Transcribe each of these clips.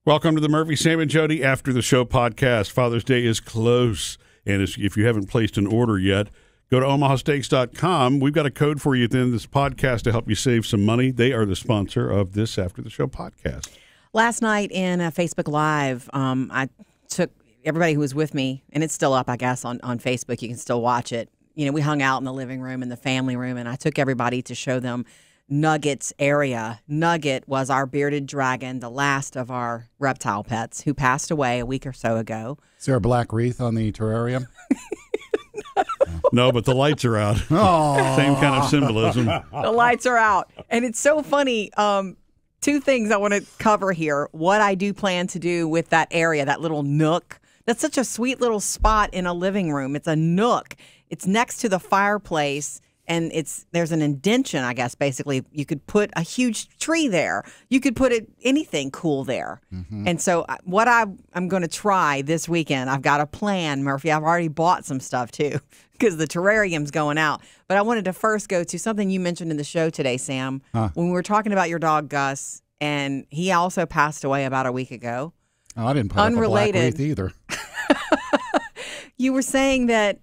Welcome to the Murphy, Sam, and Jodi After the Show podcast. Father's Day is close, and if you haven't placed an order yet, go to omahasteaks.com. We've got a code for you at the end of this podcast to help you save some money. They are the sponsor of this After the Show podcast. Last night in a Facebook Live, I took everybody who was with me, and it's still up, I guess, on Facebook. You can still watch it. You know, we hung out in the living room and the family room, and I took everybody to show them Nugget's area. Nugget was our bearded dragon, the last of our reptile pets, who passed away a week or so ago. Is there a black wreath on the terrarium? No, but the lights are out. Oh. Same kind of symbolism. The lights are out. And it's so funny. Two things I want to cover here. What I do plan to do with that area, that little nook. That's such a sweet little spot in a living room. It's a nook. It's next to the fireplace. And there's an indention, I guess, basically. You could put a huge tree there. You could put anything cool there. Mm-hmm. And so what I'm going to try this weekend, I've got a plan, Murphy. I've already bought some stuff, too, because the terrarium's going out. But I wanted to first go to something you mentioned in the show today, Sam, when we were talking about your dog, Gus, and he also passed away about a week ago. Oh, I didn't put up a black wreath either. You were saying that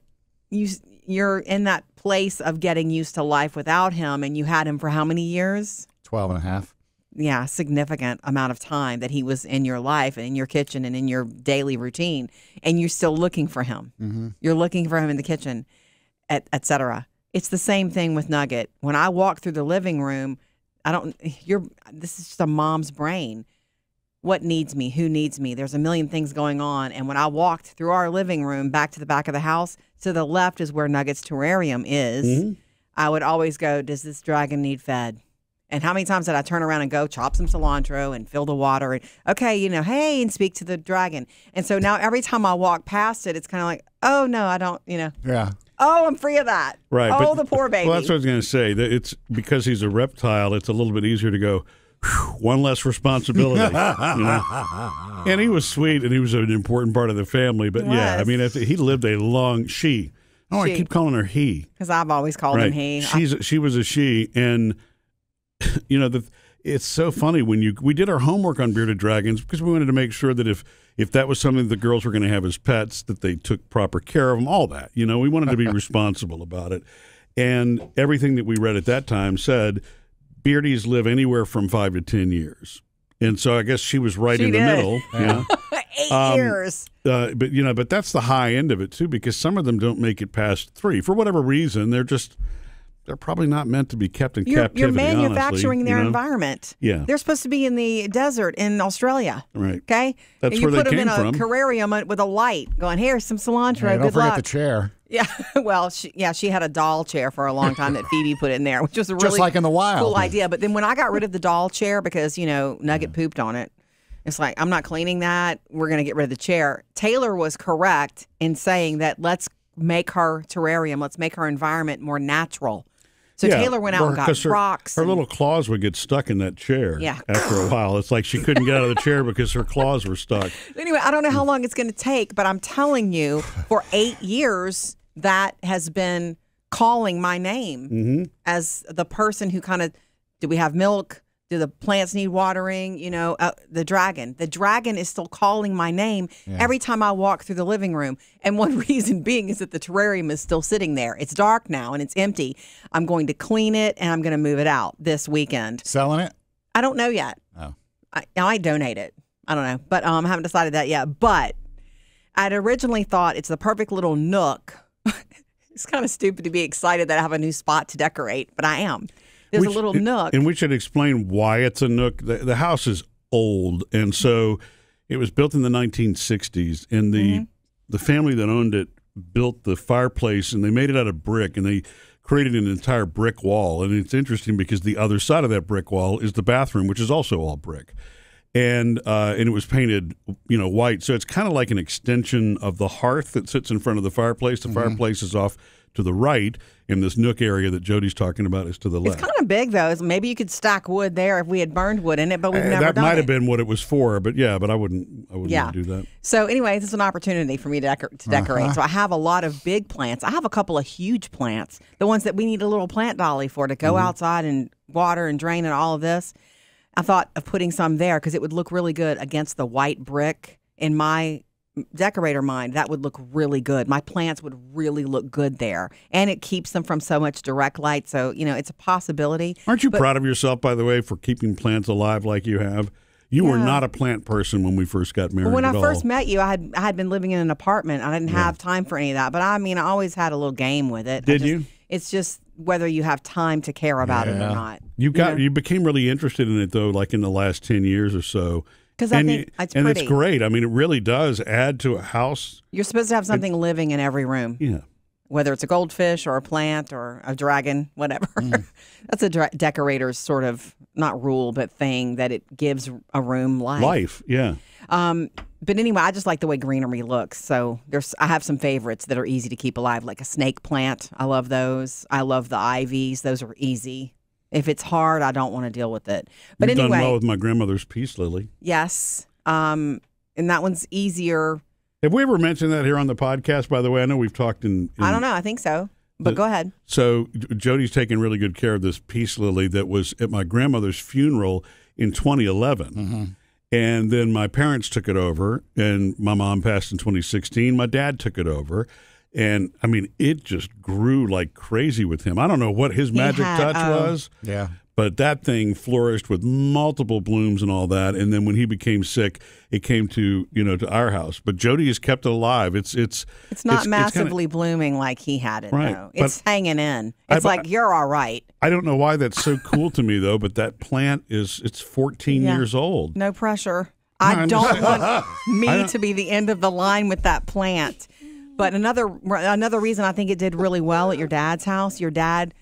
you're in that place of getting used to life without him, and you had him for how many years? 12 and a half. Yeah, significant amount of time that he was in your life and in your kitchen and in your daily routine, and you're still looking for him. Mm-hmm. You're looking for him in the kitchen, et cetera. It's the same thing with Nugget. When I walk through the living room, this is just a mom's brain. What needs me? Who needs me? There's a million things going on. And when I walked through our living room back to the back of the house, to the left is where Nugget's terrarium is. Mm-hmm. I would always go, does this dragon need fed? And how many times did I turn around and go chop some cilantro and fill the water? And, okay, hey, and speak to the dragon. And so now every time I walk past it, it's kind of like, oh, no, I don't, Yeah. Oh, I'm free of that. Right. Oh, the poor baby. Well, that's what I was going to say. That it's because he's a reptile, it's a little bit easier to go, one less responsibility. And he was sweet, and he was an important part of the family. But yeah, I mean, he lived a long she. Oh, I keep calling her he because I've always called him he. She was a she, and it's so funny when we did our homework on bearded dragons because we wanted to make sure that if that was something the girls were going to have as pets, that they took proper care of them. All that, we wanted to be responsible about it, and everything that we read at that time said Beardies live anywhere from 5 to 10 years. And so I guess she was right in the middle. Yeah. 8 years. But that's the high end of it, too, because some of them don't make it past 3. For whatever reason, they're probably not meant to be kept in captivity, You're manufacturing honestly, their environment. Yeah. They're supposed to be in the desert in Australia. Right. Okay? That's and where they came from. You put them in a terrarium with a light going, here's some cilantro, Hey, good don't forget luck. the chair. Yeah, well, she had a doll chair for a long time that Phoebe put in there, which was a really just like in the wild. Cool idea. But then when I got rid of the doll chair because, Nugget pooped on it, it's like, I'm not cleaning that. We're going to get rid of the chair. Taylor was correct in saying that let's make her terrarium, let's make her environment more natural. So Taylor went out and got rocks. Her little claws would get stuck in that chair after a while. It's like she couldn't get out of the chair because her claws were stuck. Anyway, I don't know how long it's going to take, but I'm telling you, for 8 years, that has been calling my name as the person who do we have milk? Do the plants need watering? The dragon. The dragon is still calling my name every time I walk through the living room. And one reason being is that the terrarium is still sitting there. It's dark now and it's empty. I'm going to clean it and I'm going to move it out this weekend. Selling it? I don't know yet. Oh. I might donate it. I don't know. But I haven't decided that yet. But I'd originally thought it's the perfect little nook. It's kind of stupid to be excited that I have a new spot to decorate, but I am. There's a little nook. And we should explain why it's a nook. The house is old, and so it was built in the 1960s, and the family that owned it built the fireplace, and they made it out of brick, and they created an entire brick wall. And it's interesting because the other side of that brick wall is the bathroom, which is also all brick. And it was painted, white. So it's kind of like an extension of the hearth that sits in front of the fireplace. The fireplace is off to the right, and this nook area that Jodi's talking about is to the left. It's kind of big, though. Maybe you could stack wood there if we had burned wood in it, but we've never done it. That might have been what it was for, but I wouldn't do that. So anyway, this is an opportunity for me to decorate. So I have a lot of big plants. I have a couple of huge plants, the ones that we need a little plant dolly for to go outside and water and drain and all of this. I thought of putting some there because it would look really good against the white brick. In my decorator mind, that would look really good. My plants would really look good there. And it keeps them from so much direct light. So, it's a possibility. Aren't you proud of yourself, by the way, for keeping plants alive like you have? You were not a plant person when we first got married. When I first met you, I had been living in an apartment. I didn't have time for any of that. But I always had a little game with it. Did you? It's just whether you have time to care about it or not. You became really interested in it, though, like in the last 10 years or so. Because I think it's pretty. And it's great. I mean, it really does add to a house. You're supposed to have something living in every room. Yeah. Whether it's a goldfish or a plant or a dragon, whatever. That's a decorator's sort of, not rule, but thing that it gives a room life. Life, yeah. But anyway, I just like the way greenery looks. So I have some favorites that are easy to keep alive, like a snake plant. I love those. I love the ivies. Those are easy. If it's hard, I don't want to deal with it. But You've anyway, done well with my grandmother's peace lily. Yes. And that one's easier. Have we ever mentioned that here on the podcast, by the way? I know we've talked in I don't know. I think so. But go ahead. So Jodi's taking really good care of this peace lily that was at my grandmother's funeral in 2011. Mm-hmm. And then my parents took it over, and my mom passed in 2016. My dad took it over. And, I mean, it just grew like crazy with him. I don't know what his magic touch was. Yeah. But that thing flourished with multiple blooms and all that. And then when he became sick, it came to our house. But Jodi has kept it alive. It's not massively blooming like he had it, right, though. It's hanging in. It's you're all right. I don't know why that's so cool to me, though, but that plant it's 14 years old. No pressure. I don't want me to be the end of the line with that plant. But another reason I think it did really well at your dad's house, your dad,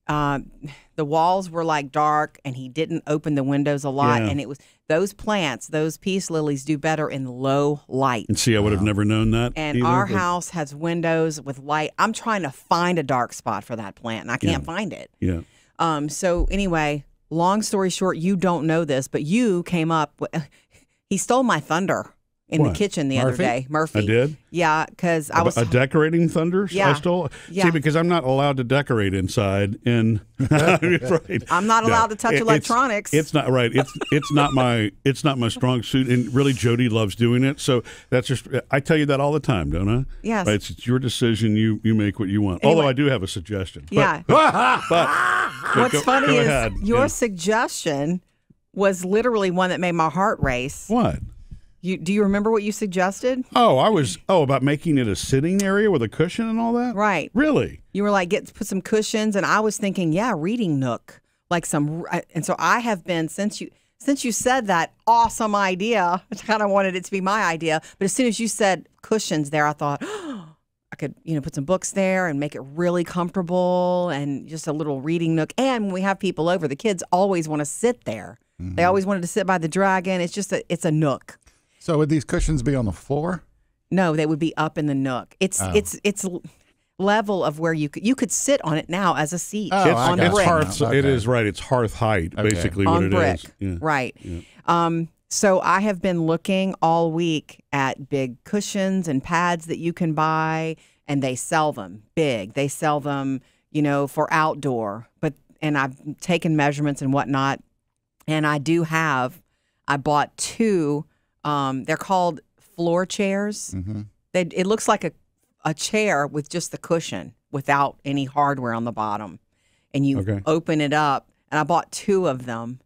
the walls were like dark and he didn't open the windows a lot. Yeah. And it was those plants, those peace lilies do better in low light. And see, I would have never known that. And our house has windows with light. I'm trying to find a dark spot for that plant and I can't find it. Yeah. So anyway, long story short, you don't know this, but you came up he stole my thunder in the kitchen the other day. Murphy. I did? Yeah, because I was... A decorating thunder? Yeah. I stole? Yeah. See, because I'm not allowed to decorate inside. And right. I'm not allowed to touch electronics. It's not right. It's not my strong suit. And really, Jodi loves doing it. So that's just... I tell you that all the time, don't I? Yes. Right? It's your decision. You make what you want. Anyway. Although I do have a suggestion. Yeah. What's funny is ahead. Your suggestion was literally one that made my heart race. What? Do you remember what you suggested? About making it a sitting area with a cushion and all that? Right. Really? You were like, put some cushions, and I was thinking, reading nook, like some. And so I have been since you said that awesome idea. I kind of wanted it to be my idea, but as soon as you said cushions there, I thought I could put some books there and make it really comfortable and just a little reading nook. And when we have people over, the kids always want to sit there. Mm-hmm. They always wanted to sit by the dragon. It's just it's a nook. So would these cushions be on the floor? No, they would be up in the nook. It's level of where you could sit on it now as a seat on brick. It is right. It's hearth height, basically on what brick. It is. Yeah. Right. Yeah. So I have been looking all week at big cushions and pads that you can buy, and they sell them big. They sell them, for outdoor. And I've taken measurements and whatnot, and I bought two. They're called floor chairs. Mm-hmm. It looks like a chair with just the cushion without any hardware on the bottom. And you open it up. And I bought two of them.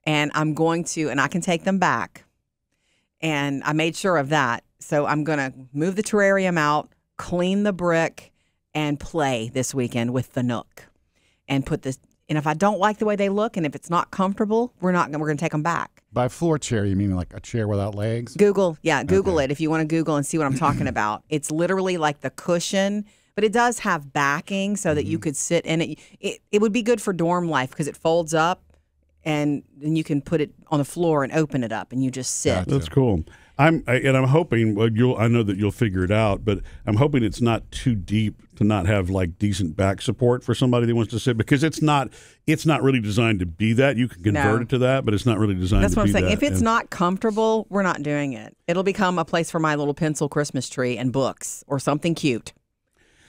And I'm going to, and I can take them back. And I made sure of that. So I'm going to move the terrarium out, clean the brick, and play this weekend with the Nook. And put this. And if I don't like the way they look, and if it's not comfortable, we're going to take them back. By floor chair, you mean like a chair without legs? Google it if you want to Google and see what I'm talking about. It's literally like the cushion, but it does have backing so that you could sit in it. It would be good for dorm life because it folds up, and then you can put it on the floor and open it up, and you just sit. Gotcha. That's cool. I'm hoping I know that you'll figure it out, but I'm hoping it's not too deep to not have like decent back support for somebody that wants to sit, because it's not really designed to be that. You can convert it to that, but it's not really designed to be that. That's what I'm saying. If it's not comfortable, we're not doing it. It'll become a place for my little pencil Christmas tree and books or something cute.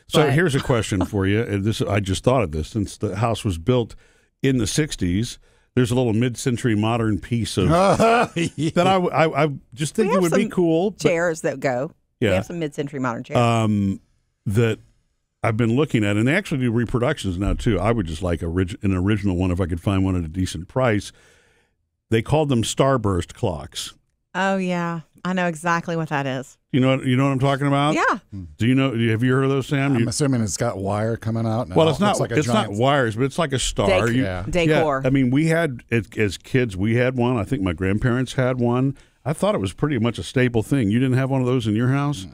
So here's a question for you. I just thought of this. Since the house was built in the 60s, there's a little mid-century modern piece of Yeah. that I just think it would be cool. Chairs that go. Yeah. We have some mid-century modern chairs. That I've been looking at, and they actually do reproductions now too. I would just like an original one if I could find one at a decent price. They called them starburst clocks. Oh yeah, I know exactly what that is. You know what I'm talking about? Yeah. Do you know? Have you heard of those, Sam? I'm assuming it's got wire coming out. Now. Well, it's not. Like it's not wires, but it's like a star. Decor. I mean, we had as kids. We had one. I think my grandparents had one. I thought it was pretty much a staple thing. You didn't have one of those in your house?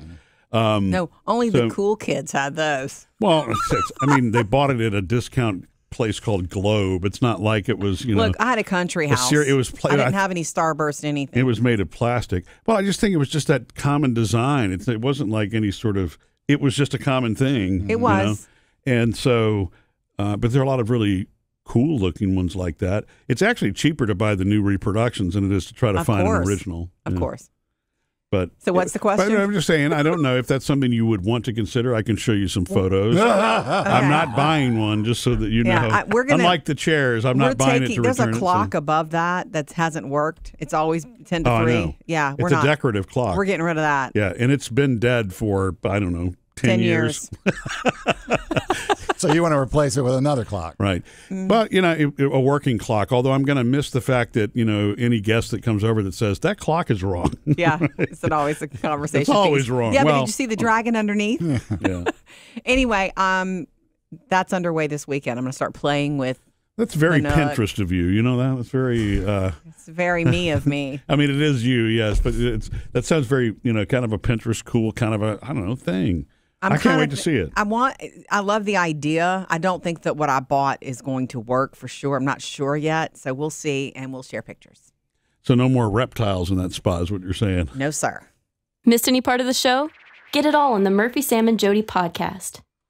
No, only the cool kids had those. Well, I mean, they bought it at a discount place called Globe. It's not like it was, Look, I had a country house. It was. I didn't have any starburst anything. It was made of plastic. Well, I just think it was just that common design. It wasn't like any sort of. It was just a common thing. It was, and so, but there are a lot of really cool looking ones like that. It's actually cheaper to buy the new reproductions than it is to try to find an original. Of course. But so what's the question? But I'm just saying, I don't know if that's something you would want to consider. I can show you some photos. I'm not buying one just so that you know. Unlike the chairs, I'm not buying it to There's return a clock above that hasn't worked. It's always 10 to 3. I know. Yeah, it's a decorative clock. We're getting rid of that. Yeah, and it's been dead for, I don't know, 10 years. So you want to replace it with another clock. Right. But, a working clock, although I'm going to miss the fact that, any guest that comes over that says, that clock is wrong. Yeah. It's always a conversation It's always piece. wrong. Yeah, but did you see the dragon underneath? Yeah. Anyway, that's underway this weekend. I'm going to start playing with That's very Pinterest of you. You know that? That's very... it's very me of me. I mean, it is you, yes, but that sounds very, kind of a Pinterest cool kind of a, I don't know, thing. I can't wait to see it. I love the idea. I don't think that what I bought is going to work for sure. I'm not sure yet. So we'll see, and we'll share pictures. So no more reptiles in that spot is what you're saying? No, sir. Missed any part of the show? Get it all on the Murphy, Sam, and Jodi podcast.